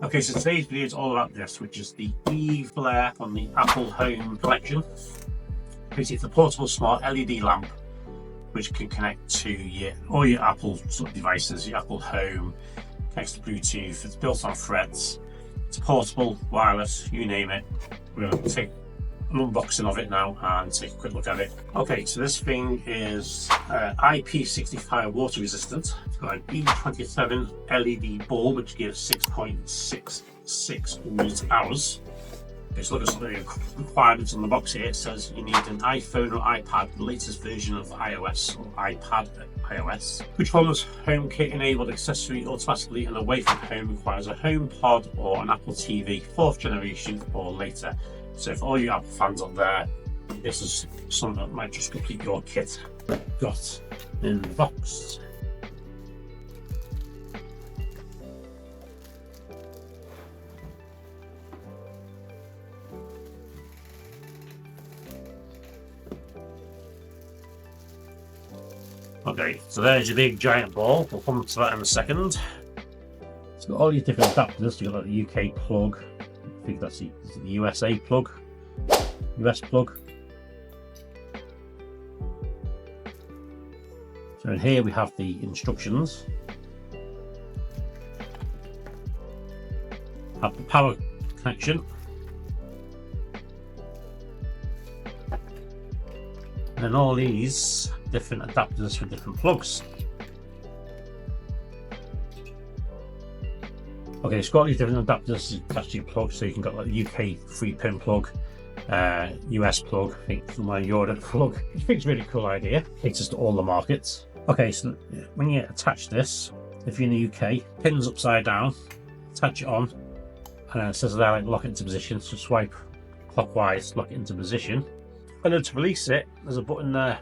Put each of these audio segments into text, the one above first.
Okay, so today's video is all about this, which is the flare from the Apple Home collection. Basically, it's a portable smart LED lamp which can connect to all your Apple sort of devices, your Apple Home, connects to Bluetooth. It's built on threads. It's portable, wireless, you name it. We're going to take an unboxing of it now and take a quick look at it. Okay, so this thing is IP65 water resistant. It's got an E27 LED bulb which gives 6.66 watt hours. Okay, so look at some of the requirements on the box here. It says you need an iPhone or iPad, the latest version of iOS or iPad iOS. Which comes HomeKit enabled accessory automatically and away from home, requires a HomePod or an Apple TV 4th generation or later. So for all you Apple fans out there, this is something that might just complete your kit. Got in the box. Okay, so there's your big giant ball. We'll come to that in a second. It's got all your different adapters. You've got the UK plug. I think that's the USA plug. US plug. So in here we have the instructions. Have the power connection. And all these different adapters for different plugs. Okay, it's got these different adapters attached to your plug, so you can get like the UK 3-pin plug, US plug, I think from my Europe plug. I think it's a really cool idea. Caters to all the markets. Okay, so when you attach this, if you're in the UK, pins upside down, attach it on, and then it says there like lock it into position. So swipe clockwise, lock it into position. And then to release it, there's a button there.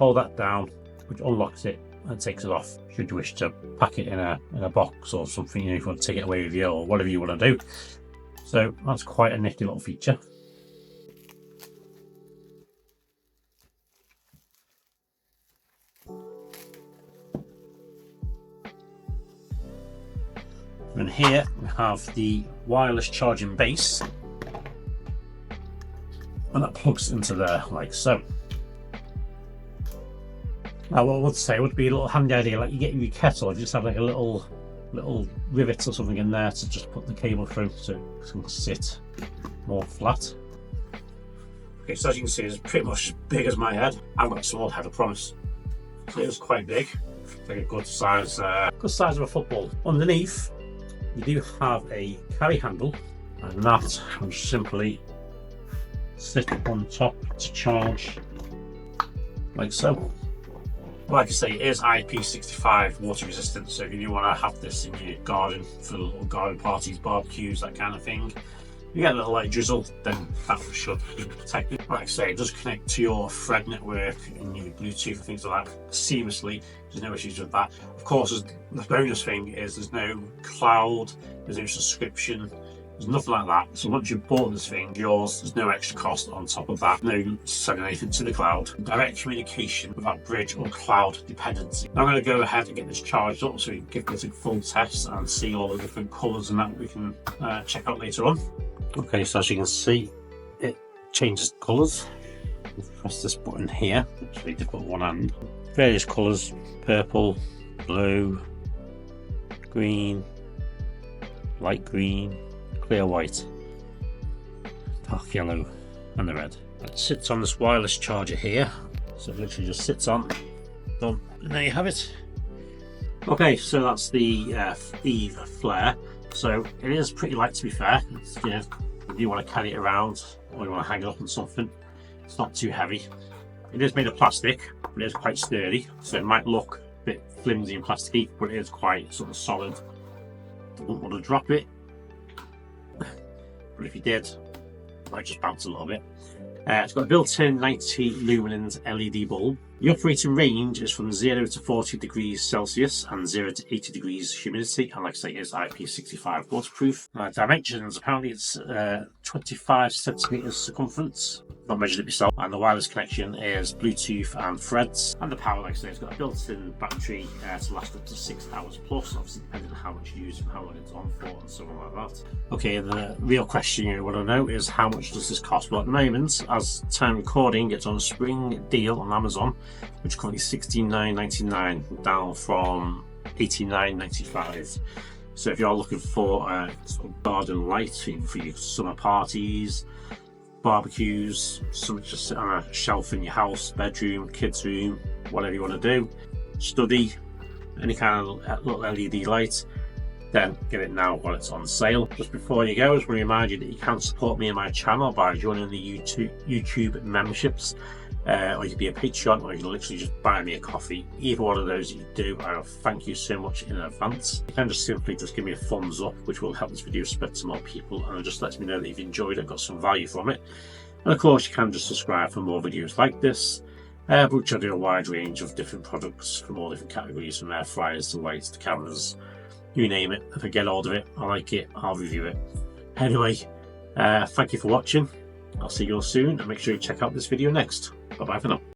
Hold that down, which unlocks it and takes it off. Should you wish to pack it in a box or something, if you want to take it away with you or whatever you want to do. So that's quite a nifty little feature. And here we have the wireless charging base. And that plugs into there like so. Now what I would say would be a little handy idea, like you get your kettle, if you just have like a little rivet or something in there to just put the cable through so it can sit more flat. Okay, so as you can see, it's pretty much as big as my head. I've got a small head, I promise. So it was quite big. It's like a good size of a football. Underneath, you do have a carry handle, and that will simply sit on top to charge like so. Like I say, it is IP65 water resistant, so if you want to have this in your garden for little garden parties, barbecues, that kind of thing, you get a little like drizzle, then that should be protected. Like I say, it does connect to your Thread network and your Bluetooth and things like that seamlessly. There's no issues with that. Of course, the bonus thing is there's no cloud, there's no subscription, there's nothing like that. So once you've bought this thing, yours, there's no extra cost on top of that. No sending anything to the cloud. Direct communication without bridge or cloud dependency. Now I'm going to go ahead and get this charged up so we can give this a full test and see all the different colours and that we can check out later on. Okay, so as you can see, it changes colours. Press this button here, it's really difficult with one hand. Various colours: purple, blue, green, light green, clear white, dark yellow, and the red. It sits on this wireless charger here, so it literally just sits on. Done. And there you have it. Okay, so that's the Eve Flare. So it is pretty light, to be fair. It's, if you want to carry it around or you want to hang it up on something, it's not too heavy. It is made of plastic, but it is quite sturdy, so it might look a bit flimsy and plasticky, but it is quite sort of solid. Don't want to drop it, but if you did, it might just bounce a little bit. It's got a built-in 90 lumens LED bulb. The operating range is from 0 to 40 degrees Celsius and 0 to 80 degrees humidity, and like I say, it is IP65 waterproof. Dimensions, apparently it's 25 centimeters circumference not measured it myself. And the wireless connection is Bluetooth and threads. And the power, like I say, it's got a built-in battery to last up to 6 hours plus, obviously depending on how much you use and how long it's on for and so on like that. Okay, the real question you want to know is how much does this cost? Well, at the moment, as time recording, it's on a spring deal on Amazon, which is currently $69.99, down from $89.95. So if you're looking for a sort of garden light for your summer parties, barbecues, something just sit on a shelf in your house, bedroom, kids' room, whatever you want to do, study, any kind of little LED light, then get it now while it's on sale. Just before you go, I just want to remind you that you can support me and my channel by joining the YouTube memberships, or you can be a Patreon, or you can literally just buy me a coffee. Either one of those you do, I will thank you so much in advance. You can just simply give me a thumbs up, which will help this video spread to more people, and it just lets me know that you've enjoyed it, got some value from it. And of course, you can just subscribe for more videos like this, which I do a wide range of different products from all different categories, from air fryers to lights to cameras, you name it. If I get hold of it, I like it, I'll review it. Anyway, thank you for watching. I'll see you all soon, and make sure you check out this video next. Bye bye for now.